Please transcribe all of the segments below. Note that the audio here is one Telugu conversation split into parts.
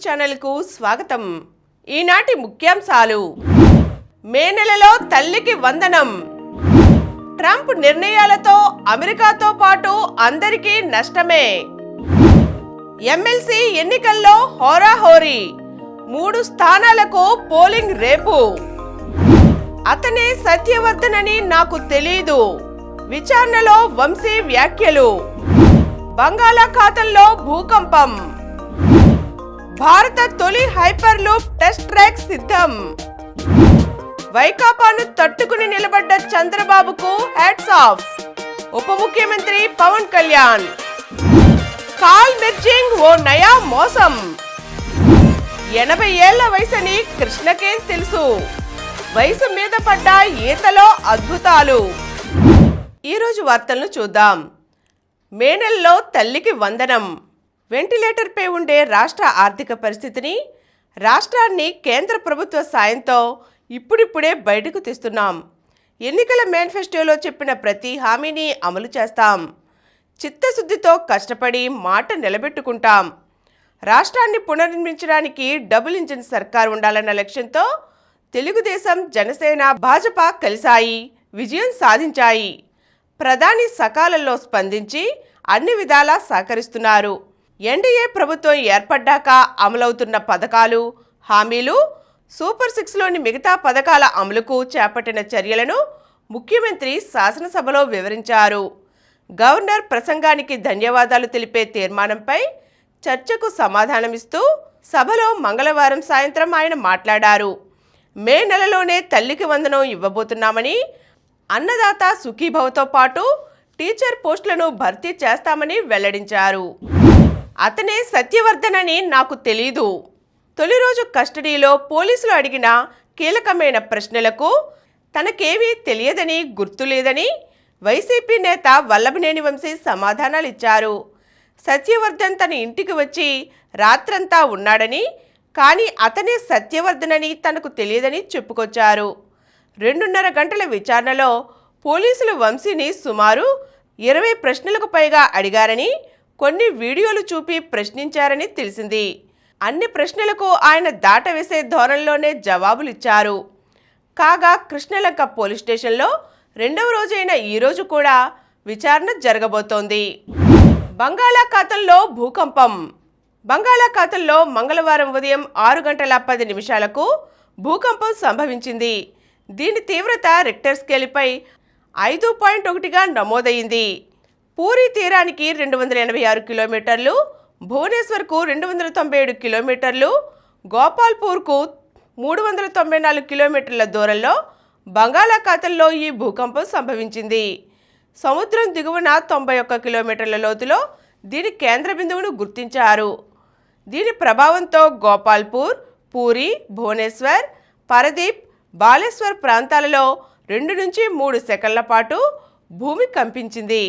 ఛానల్కు స్వాగతం. ఈనాటి ముఖ్యాంశాలు. మే నెలలో తల్లికి వందనం. ట్రంప్ నిర్ణయాలతో అమెరికాతో పాటు అందరికీ నష్టమే. ఎమ్మెల్సీ ఎన్నికల్లో హోరాహోరీ. 3 స్థానాలకు పోలింగ్ రేపు. అతనే సత్యవర్ధన్ అని నాకు తెలీదు. విచారణలో వంశీ వ్యాఖ్యలు. బంగాళాఖాతంలో భూకంపం. భారత తొలి హైపర్ లూప్ టెస్ట్ ట్రాక్ సిద్ధం. వైకాపాను తట్టుకుని నిలబడ్డ చంద్రబాబుకు హ్యాట్స్ ఆఫ్. ఉప ముఖ్యమంత్రి పవన్ కళ్యాణ్. కాల్ మెర్జింగ్ ఓ నయా మోసం. 80 ఏళ్ల వయసని కృష్ణకేం తెలుసు. వయసు మీద పడ్డ ఈతలో అద్భుతాలు. ఈరోజు వార్తలను చూద్దాం. మే నెలలో తల్లికి వందనం. వెంటిలేటర్పై ఉండే రాష్ట్ర ఆర్థిక పరిస్థితిని, రాష్ట్రాన్ని కేంద్ర ప్రభుత్వ సాయంతో ఇప్పుడిప్పుడే బయటకు తీస్తున్నాం. ఎన్నికల మేనిఫెస్టోలో చెప్పిన ప్రతి హామీని అమలు చేస్తాం. చిత్తశుద్ధితో కష్టపడి మాట నిలబెట్టుకుంటాం. రాష్ట్రాన్ని పునర్నిర్మించడానికి డబుల్ ఇంజిన్ సర్కార్ ఉండాలన్న లక్ష్యంతో తెలుగుదేశం, జనసేన, భాజపా కలిశాయి, విజయం సాధించాయి. ప్రధాని సకాలంలో స్పందించి అన్ని విధాలా సహకరిస్తున్నారు. ఎన్డీఏ ప్రభుత్వం ఏర్పడ్డాక అమలవుతున్న పథకాలు, హామీలు, సూపర్ 6లోని మిగతా పథకాల అమలుకు చేపట్టిన చర్యలను ముఖ్యమంత్రి శాసనసభలో వివరించారు. గవర్నర్ ప్రసంగానికి ధన్యవాదాలు తెలిపే తీర్మానంపై చర్చకు సమాధానమిస్తూ సభలో మంగళవారం సాయంత్రం ఆయన మాట్లాడారు. మే నెలలోనే తల్లికి వందనం ఇవ్వబోతున్నామని, అన్నదాత సుఖీభవతో పాటు టీచర్ పోస్టులను భర్తీ చేస్తామని వెల్లడించారు. అతనే సత్యవర్ధన్ అని నాకు తెలీదు. తొలి రోజు కస్టడీలో పోలీసులు అడిగిన కీలకమైన ప్రశ్నలకు తనకేమీ తెలియదని, గుర్తులేదని వైసీపీ నేత వల్లభనేని వంశీ సమాధానాలిచ్చారు. సత్యవర్ధన్ తన ఇంటికి వచ్చి రాత్రంతా ఉన్నాడని, కానీ అతనే సత్యవర్ధన్ అని తనకు తెలియదని చెప్పుకొచ్చారు. 2.5 గంటల విచారణలో పోలీసులు వంశీని సుమారు 20 ప్రశ్నలకు పైగా అడిగారని, కొన్ని వీడియోలు చూపి ప్రశ్నించారని తెలిసింది. అన్ని ప్రశ్నలకు ఆయన దాటవేసే ధోరణిలోనే జవాబులిచ్చారు. కాగా కృష్ణలంక పోలీస్ స్టేషన్లో 2వ రోజైన ఈరోజు కూడా విచారణ జరగబోతోంది. బంగాళాఖాతంలో భూకంపం. బంగాళాఖాతంలో మంగళవారం ఉదయం 6 గంటల 10 నిమిషాలకు భూకంపం సంభవించింది. దీని తీవ్రత రిక్టర్ స్కేలుపై 5.1గా నమోదైంది. పూరీ తీరానికి 286 కిలోమీటర్లు, భువనేశ్వర్కు 297 కిలోమీటర్లు, గోపాల్పూర్కు 394 కిలోమీటర్ల దూరంలో బంగాళాఖాతంలో ఈ భూకంపం సంభవించింది. సముద్రం దిగువన 91 కిలోమీటర్ల లోతులో దీని కేంద్ర బిందువును గుర్తించారు. దీని ప్రభావంతో గోపాల్పూర్, పూరి, భువనేశ్వర్, పరదీప్, బాలేశ్వర్ ప్రాంతాలలో 2 నుంచి 3 సెకన్ల పాటు భూమి కంపించింది.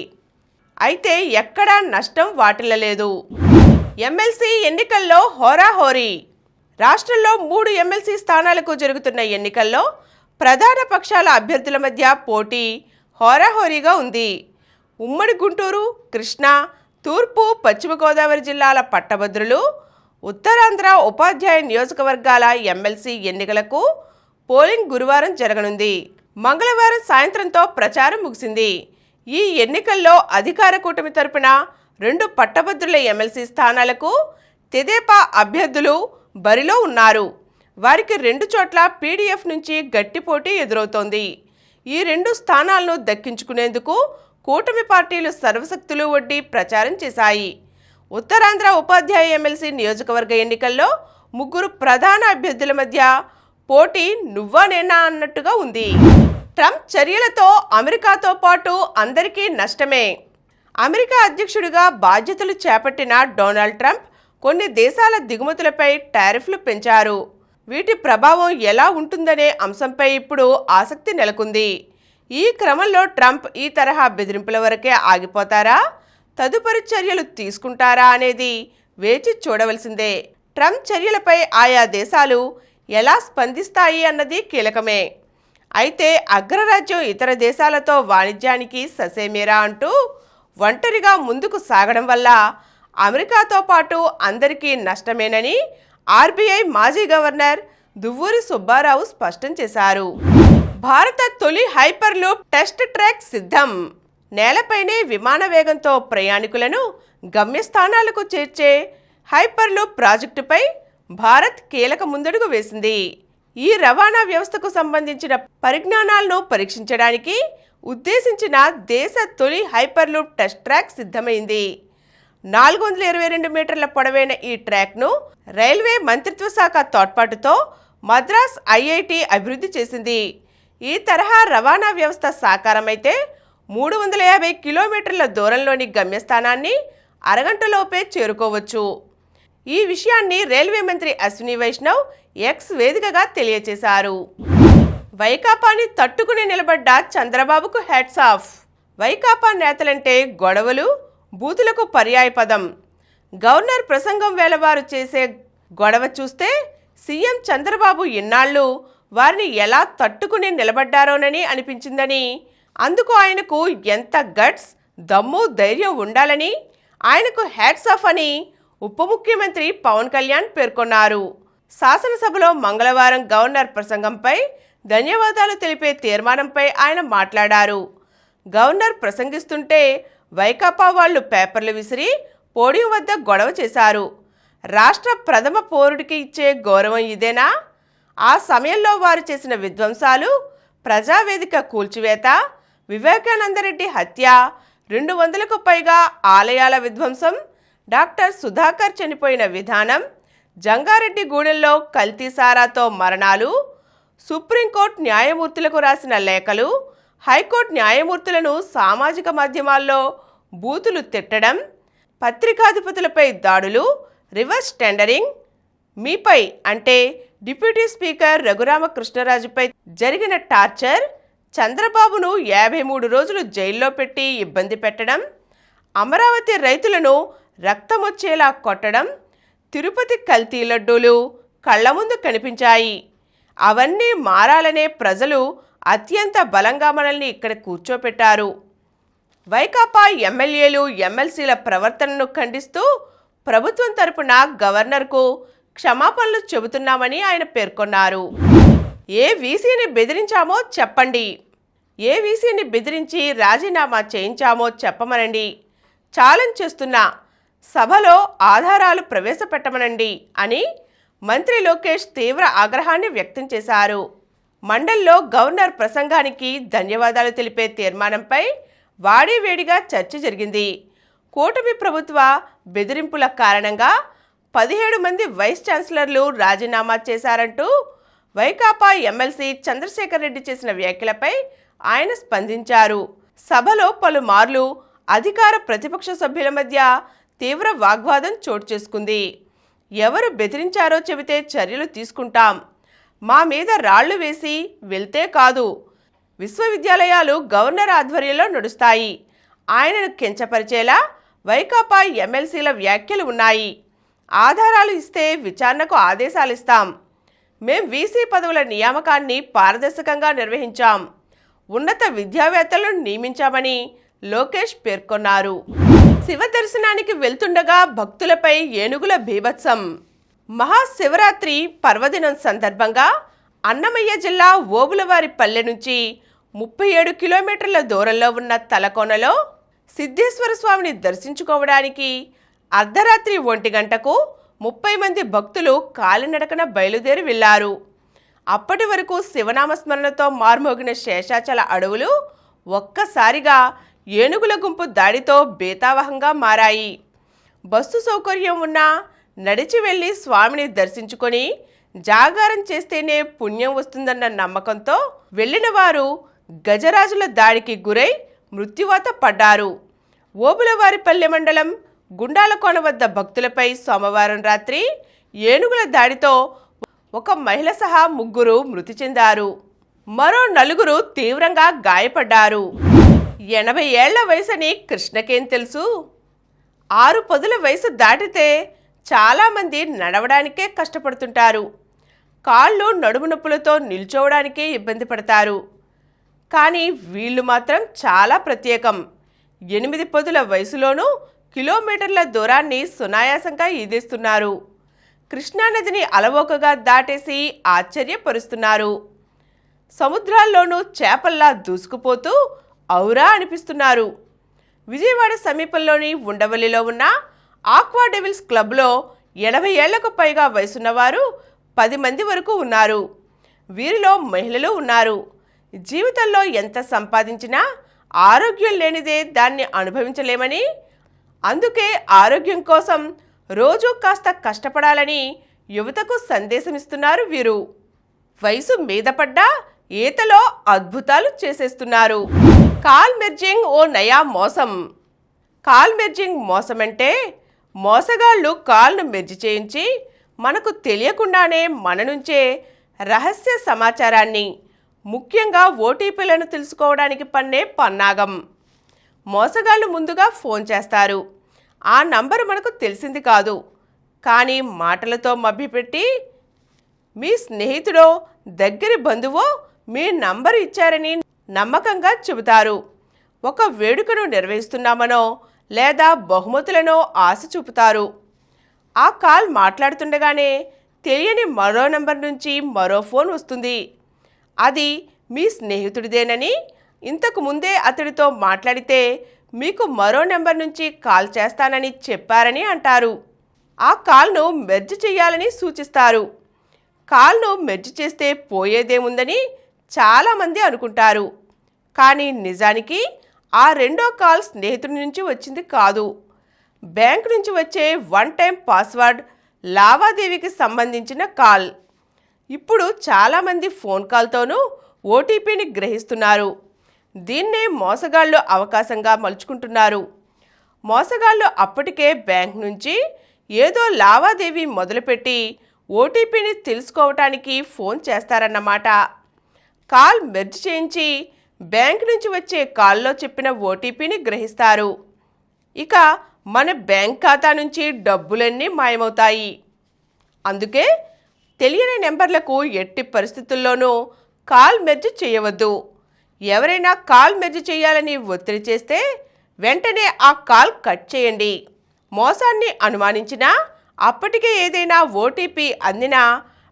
అయితే ఎక్కడా నష్టం వాటిల్లలేదు. ఎమ్మెల్సీ ఎన్నికల్లో హోరాహోరీ. రాష్ట్రంలో 3 ఎమ్మెల్సీ స్థానాలకు జరుగుతున్న ఎన్నికల్లో ప్రధాన పక్షాల అభ్యర్థుల మధ్య పోటీ హోరాహోరీగా ఉంది. ఉమ్మడి గుంటూరు, కృష్ణా, తూర్పు, పశ్చిమ గోదావరి జిల్లాల పట్టభద్రులు, ఉత్తరాంధ్ర ఉపాధ్యాయ నియోజకవర్గాల ఎమ్మెల్సీ ఎన్నికలకు పోలింగ్ గురువారం జరగనుంది. మంగళవారం సాయంత్రంతో ప్రచారం ముగిసింది. ఈ ఎన్నికల్లో అధికార కూటమి తరపున 2 పట్టభద్రుల ఎమ్మెల్సీ స్థానాలకు తెదేపా అభ్యర్థులు బరిలో ఉన్నారు. వారికి 2 చోట్ల పీడీఎఫ్ నుంచి గట్టి పోటీ ఎదురవుతోంది. ఈ 2 స్థానాలను దక్కించుకునేందుకు కూటమి పార్టీలు సర్వశక్తులు ఒడ్డి ప్రచారం చేశాయి. ఉత్తరాంధ్ర ఉపాధ్యాయ ఎమ్మెల్సీ నియోజకవర్గ ఎన్నికల్లో 3 ప్రధాన అభ్యర్థుల మధ్య పోటీ నువ్వా నేనా అన్నట్టుగా ఉంది. ట్రంప్ చర్యలతో అమెరికాతో పాటు అందరికీ నష్టమే. అమెరికా అధ్యక్షుడిగా బాధ్యతలు చేపట్టిన డొనాల్డ్ ట్రంప్ కొన్ని దేశాల దిగుమతులపై టారిఫ్లు పెంచారు. వీటి ప్రభావం ఎలా ఉంటుందనే అంశంపై ఇప్పుడు ఆసక్తి నెలకొంది. ఈ క్రమంలో ట్రంప్ ఈ తరహా బెదిరింపుల వరకే ఆగిపోతారా, తదుపరి చర్యలు తీసుకుంటారా అనేది వేచి చూడవలసిందే. ట్రంప్ చర్యలపై ఆయా దేశాలు ఎలా స్పందిస్తాయి అన్నది కీలకమే. అయితే అగ్రరాజ్యం ఇతర దేశాలతో వాణిజ్యానికి ససేమేరా అంటూ ఒంటరిగా ముందుకు సాగడం వల్ల అమెరికాతో పాటు అందరికీ నష్టమేనని ఆర్బీఐ మాజీ గవర్నర్ దువ్వూరి సుబ్బారావు స్పష్టం చేశారు. భారత తొలి హైపర్ లూప్ టెస్ట్ ట్రాక్ సిద్ధం. నేలపైనే విమాన వేగంతో ప్రయాణికులను గమ్యస్థానాలకు చేర్చే హైపర్ లూప్ ప్రాజెక్టుపై భారత్ కీలక ముందడుగు వేసింది. ఈ రవాణా వ్యవస్థకు సంబంధించిన పరిజ్ఞానాలను పరీక్షించడానికి ఉద్దేశించిన దేశ తొలి హైపర్ లూప్ టెస్ట్ ట్రాక్ సిద్ధమైంది. 422 మీటర్ల పొడవైన ఈ ట్రాక్ను రైల్వే మంత్రిత్వ శాఖ తోడ్పాటుతో మద్రాస్ ఐఐటి అభివృద్ధి చేసింది. ఈ తరహా రవాణా వ్యవస్థ సాకారమైతే 350 కిలోమీటర్ల దూరంలోని గమ్యస్థానాన్ని అరగంటలోపే చేరుకోవచ్చు. ఈ విషయాన్ని రైల్వే మంత్రి అశ్విని వైష్ణవ్ ఎక్స్ వేదికగా తెలియజేశారు. వైకాపాని తట్టుకుని నిలబడ్డ చంద్రబాబుకు హ్యాట్స్ ఆఫ్. వైకాపా నేతలంటే గొడవలు, బూతులకు పర్యాయపదం. గవర్నర్ ప్రసంగం వేళ వారు చేసే గొడవ చూస్తే సీఎం చంద్రబాబు ఇన్నాళ్ళు వారిని ఎలా తట్టుకుని నిలబడ్డారోనని అనిపించిందని, అందుకు ఆయనకు ఎంత గట్స్, దమ్ము, ధైర్యం ఉండాలని ఆయనకు హ్యాట్స్ ఆఫ్ అని ఉప ముఖ్యమంత్రి పవన్ కళ్యాణ్ పేర్కొన్నారు. శాసనసభలో మంగళవారం గవర్నర్ ప్రసంగంపై ధన్యవాదాలు తెలిపే తీర్మానంపై ఆయన మాట్లాడారు. గవర్నర్ ప్రసంగిస్తుంటే వైకాపా వాళ్లు పేపర్లు విసిరి పోడియం వద్ద గొడవ చేశారు. రాష్ట్ర ప్రథమ పౌరుడికి ఇచ్చే గౌరవం ఇదేనా? ఆ సమయంలో వారు చేసిన విధ్వంసాలు, ప్రజావేదిక కూల్చివేత, వివేకానందరెడ్డి హత్య, 200కు పైగా ఆలయాల విధ్వంసం, డాక్టర్ సుధాకర్ చనిపోయిన విధానం, జంగారెడ్డి గూడెంలో కల్తీ సారాతో మరణాలు, సుప్రీంకోర్టు న్యాయమూర్తులకు రాసిన లేఖలు, హైకోర్టు న్యాయమూర్తులను సామాజిక మాధ్యమాల్లో బూతులు తిట్టడం, పత్రికాధిపతులపై దాడులు, రివర్స్ టెండరింగ్, మీపై అంటే డిప్యూటీ స్పీకర్ రఘురామకృష్ణరాజుపై జరిగిన టార్చర్, చంద్రబాబును 53 రోజులు జైల్లో పెట్టి ఇబ్బంది పెట్టడం, అమరావతి రైతులను రక్తమొచ్చేలా కొట్టడం, తిరుపతి కల్తీ లడ్డూలు కళ్ల ముందు కనిపించాయి. అవన్నీ మారాలనే ప్రజలు అత్యంత బలంగా మనల్ని ఇక్కడ కూర్చోపెట్టారు. వైకాపా ఎమ్మెల్యేలు, ఎమ్మెల్సీల ప్రవర్తనను ఖండిస్తూ ప్రభుత్వం తరపున గవర్నర్కు క్షమాపణలు చెబుతున్నామని ఆయన పేర్కొన్నారు. ఏ వీసీని బెదిరించామో చెప్పండి, ఏ వీసీని బెదిరించి రాజీనామా చేయించామో చెప్పమనండి, ఛాలెంజ్ చేస్తున్నా, సభలో ఆధారాలు ప్రవేశపెట్టమనండి అని మంత్రి లోకేష్ తీవ్ర ఆగ్రహాన్ని వ్యక్తం చేశారు. మండలిలో గవర్నర్ ప్రసంగానికి ధన్యవాదాలు తెలిపే తీర్మానంపై వాడీవేడిగా చర్చ జరిగింది. కూటమి ప్రభుత్వ బెదిరింపుల కారణంగా 17 మంది వైస్ ఛాన్సలర్లు రాజీనామా చేశారంటూ వైకాపా ఎమ్మెల్సీ చంద్రశేఖర్ రెడ్డి చేసిన వ్యాఖ్యలపై ఆయన స్పందించారు. సభలో పలుమార్లు అధికార ప్రతిపక్ష సభ్యుల మధ్య తీవ్ర వాగ్వాదం చోటు చేసుకుంది. ఎవరు బెదిరించారో చెబితే చర్యలు తీసుకుంటాం, మా మీద రాళ్లు వేసి వెళ్తే కాదు, విశ్వవిద్యాలయాలు గవర్నర్ ఆధ్వర్యంలో నడుస్తాయి, ఆయనను కించపరిచేలా వైకాపా ఎమ్మెల్సీల వ్యాఖ్యలు ఉన్నాయి, ఆధారాలు ఇస్తే విచారణకు ఆదేశాలు ఇస్తాం, మేం వీసీ పదవుల నియామకాన్ని పారదర్శకంగా నిర్వహించాం, ఉన్నత విద్యావేత్తలను నియమించామని లోకేష్ పేర్కొన్నారు. శివ దర్శనానికి వెళ్తుండగా భక్తులపై ఏనుగుల బీభత్సం. మహాశివరాత్రి పర్వదినం సందర్భంగా అన్నమయ్య జిల్లా ఓబులవారిపల్లె నుంచి 37 కిలోమీటర్ల దూరంలో ఉన్న తలకోనలో సిద్ధేశ్వర స్వామిని దర్శించుకోవడానికి అర్ధరాత్రి 1 గంటకు 30 మంది భక్తులు కాలినడకన బయలుదేరి వెళ్లారు. అప్పటి వరకు శివనామస్మరణతో మార్మోగిన శేషాచల అడవులు ఒక్కసారిగా ఏనుగుల గుంపు దాడితో బేతావహంగా మారాయి. బస్సు సౌకర్యం ఉన్నా నడిచి వెళ్లి స్వామిని దర్శించుకొని జాగారం చేస్తేనే పుణ్యం వస్తుందన్న నమ్మకంతో వెళ్లిన వారు గజరాజుల దాడికి గురై మృత్యువాత పడ్డారు. ఓబులవారిపల్లె మండలం గుండాలకోన వద్ద భక్తులపై సోమవారం రాత్రి ఏనుగుల దాడితో ఒక మహిళ సహా 3 మృతి చెందారు. మరో 4 తీవ్రంగా గాయపడ్డారు. 80 ఏళ్ల వయసని కృష్ణకేం తెలుసు? 6 పదుల వయసు దాటితే చాలామంది నడవడానికే కష్టపడుతుంటారు. కాళ్ళు నడుము నొప్పులతో నిల్చోవడానికే ఇబ్బంది పడతారు. కానీ వీళ్ళు మాత్రం చాలా ప్రత్యేకం. 8 పదుల వయసులోనూ కిలోమీటర్ల దూరాన్ని సునాయాసంగా ఈదేస్తున్నారు. కృష్ణానదిని అలవోకగా దాటేసి ఆశ్చర్యపరుస్తున్నారు. సముద్రాల్లోనూ చేపల్లా దూసుకుపోతూ ఔరా అనిపిస్తున్నారు. విజయవాడ సమీపంలోని ఉండవల్లిలో ఉన్న ఆక్వా డెవిల్స్ క్లబ్లో 80 ఏళ్లకు పైగా వయసున్నవారు 10 మంది వరకు ఉన్నారు. వీరిలో మహిళలు ఉన్నారు. జీవితంలో ఎంత సంపాదించినా ఆరోగ్యం లేనిదే దాన్ని అనుభవించలేమని, అందుకే ఆరోగ్యం కోసం రోజూ కాస్త కష్టపడాలని యువతకు సందేశమిస్తున్నారు వీరు. వయసు మీద పడ్డా ఈతలో అద్భుతాలు చేసేస్తున్నారు. కాల్ మెర్జింగ్ ఓ నయా మోసం. కాల్ మెర్జింగ్ మోసమంటే మోసగాళ్లు కాల్ను మెర్జి చేయించి మనకు తెలియకుండానే మన నుంచే రహస్య సమాచారాన్ని, ముఖ్యంగా ఓటీపీలను తెలుసుకోవడానికి పన్నే పన్నాగం. మోసగాళ్లు ముందుగా ఫోన్ చేస్తారు. ఆ నంబరు మనకు తెలిసింది కాదు, కానీ మాటలతో మభ్యపెట్టి మీ స్నేహితుడో దగ్గరి బంధువో మీ నంబరు ఇచ్చారని నమ్మకంగా చెబుతారు. ఒక వేడుకను నిర్వహిస్తున్నామనో లేదా బహుమతులనో ఆశ చూపుతారు. ఆ కాల్ మాట్లాడుతుండగానే తెలియని మరో నంబర్ నుంచి మరో ఫోన్ వస్తుంది. అది మీ స్నేహితుడిదేనని, ఇంతకు ముందే అతడితో మాట్లాడితే మీకు మరో నెంబర్ నుంచి కాల్ చేస్తానని చెప్పారని అంటారు. ఆ కాల్ను మెర్జ్ చేయాలని సూచిస్తారు. కాల్ను మెర్జ్ చేస్తే పోయేదేముందని చాలామంది అనుకుంటారు. కానీ నిజానికి ఆ రెండో కాల్ స్నేహితుడి నుంచి వచ్చింది కాదు. బ్యాంక్ నుంచి వచ్చే వన్ టైం పాస్వర్డ్ లావాదేవీకి సంబంధించిన కాల్. ఇప్పుడు చాలామంది ఫోన్ కాల్తోనూ ఓటీపీని గ్రహిస్తున్నారు. దీన్నే మోసగాళ్లు అవకాశంగా మలుచుకుంటున్నారు. మోసగాళ్లు అప్పటికే బ్యాంక్ నుంచి ఏదో లావాదేవీ మొదలుపెట్టి ఓటీపీని తెలుసుకోవటానికి ఫోన్ చేస్తారన్నమాట. కాల్ మెర్జ్ చేయించి బ్యాంక్ నుంచి వచ్చే కాల్లో చెప్పిన ఓటీపీని గ్రహిస్తారు. ఇక మన బ్యాంక్ ఖాతా నుంచి డబ్బులన్నీ మాయమవుతాయి. అందుకే తెలియని నెంబర్లకు ఎట్టి పరిస్థితుల్లోనూ కాల్ మెర్జ్ చేయవద్దు. ఎవరైనా కాల్ మెర్జ్ చేయాలని ఒత్తిడి చేస్తే వెంటనే ఆ కాల్ కట్ చేయండి. మోసాన్ని అనుమానించినా, అప్పటికే ఏదైనా ఓటీపీ అందినా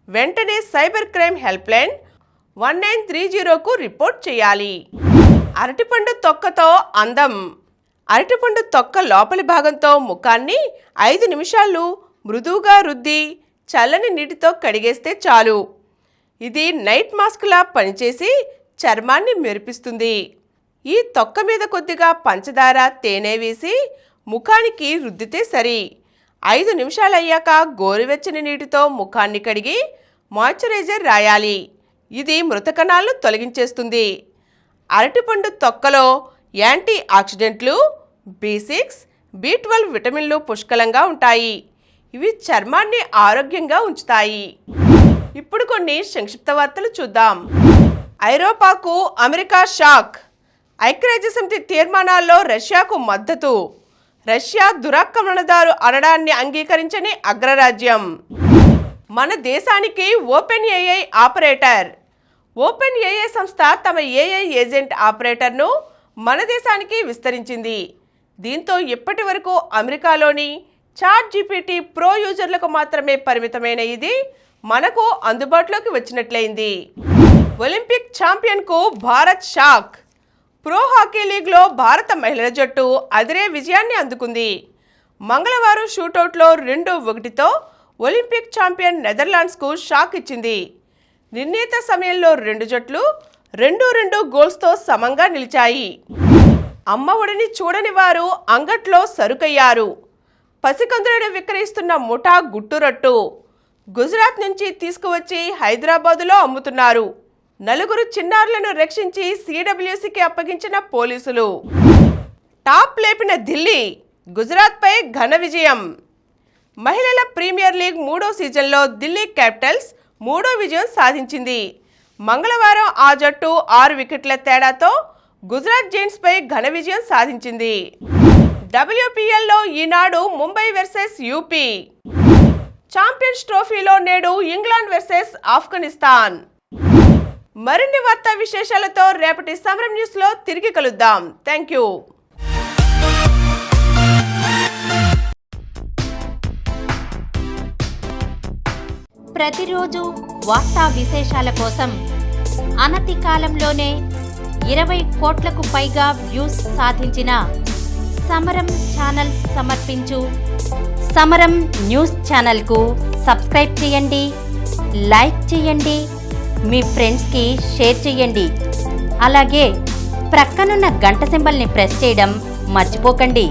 వెంటనే సైబర్ క్రైమ్ హెల్ప్ లైన్ 1930కు రిపోర్ట్ చేయాలి. అరటిపండు తొక్కతో అందం. అరటిపండు తొక్క లోపలి భాగంతో ముఖాన్ని 5 నిమిషాలు మృదువుగా రుద్ది చల్లని నీటితో కడిగేస్తే చాలు. ఇది నైట్ మాస్క్లా పనిచేసి చర్మాన్ని మెరిపిస్తుంది. ఈ తొక్క మీద కొద్దిగా పంచదార, తేనె వేసి ముఖానికి రుద్దితే సరి. 5 నిమిషాలయ్యాక గోరువెచ్చని నీటితో ముఖాన్ని కడిగి మాయిశ్చరైజర్ రాయాలి. ఇది మృతకణాలను తొలగించేస్తుంది. అరటిపండు తొక్కలో యాంటీ ఆక్సిడెంట్లు, B6, B12 విటమిన్లు పుష్కలంగా ఉంటాయి. ఇవి చర్మాన్ని ఆరోగ్యంగా ఉంచుతాయి. ఇప్పుడు కొన్ని సంక్షిప్త వార్తలు చూద్దాం. ఐరోపాకు అమెరికా షాక్. ఐక్యరాజ్యసమితి తీర్మానాల్లో రష్యాకు మద్దతు. రష్యా దురాక్రమణదారు అనడాన్ని అంగీకరించని అగ్రరాజ్యం. మన దేశానికి open AI operator. Open AI సంస్థ తమ ఏఐ ఏజెంట్ ఆపరేటర్ను మన దేశానికి విస్తరించింది. దీంతో ఇప్పటి వరకు అమెరికాలోని చాట్ జీపీటీ ప్రో యూజర్లకు మాత్రమే పరిమితమైన ఇది మనకు అందుబాటులోకి వచ్చినట్లయింది. ఒలింపిక్ ఛాంపియన్కు భారత్ షాక్. ప్రో హాకీ లీగ్లో భారత మహిళల జట్టు అదిరే విజయాన్ని అందుకుంది. మంగళవారం షూటౌట్లో 2-1తో ఒలింపిక్ ఛాంపియన్ నెదర్లాండ్స్కు షాక్ ఇచ్చింది. నిర్ణీత సమయంలో 2 జట్లు 2-2 గోల్స్తో సమంగా నిలిచాయి. అమ్మ ఒడిని చూడని వారు అంగట్లో సరుకయ్యారు. పసికందులను విక్రయిస్తున్న ముఠా గుట్టురట్టు. గుజరాత్ నుంచి తీసుకువచ్చి హైదరాబాదులో అమ్ముతున్నారు. 4 చిన్నారులను రక్షించి సిడబ్ల్యూసీకి అప్పగించిన పోలీసులు. టాప్ లేపిన ఢిల్లీ, గుజరాత్పై ఘన విజయం. మహిళల ప్రీమియర్ లీగ్ 3వ సీజన్లో ఢిల్లీ క్యాపిటల్స్ 3వ విజయం సాధించింది. మంగళవారం ఆ జట్టు 6 వికెట్ల తేడాతో గుజరాత్ జైంట్స్పై ఘన విజయం సాధించింది. WPLలో ఈనాడు ముంబై వర్సెస్ యూపీ. ఛాంపియన్స్ ట్రోఫీలో నేడు ఇంగ్లాండ్ వర్సెస్ ఆఫ్ఘనిస్తాన్. మరిన్ని వార్తా విశేషాలతో రేపటి సమరం న్యూస్లో తిరిగి కలుద్దాం. Thank you. ప్రతిరోజు వార్తా విశేషాల కోసం అనతి కాలంలోనే 20 కోట్లకు పైగా వ్యూస్ సాధించిన సమరం ఛానల్ సమర్పించు సమరం న్యూస్ ఛానల్కు సబ్స్క్రైబ్ చేయండి, లైక్ చేయండి, మీ ఫ్రెండ్స్కి షేర్ చేయండి. అలాగే ప్రక్కనున్న గంట సింబల్ని ప్రెస్ చేయడం మర్చిపోకండి.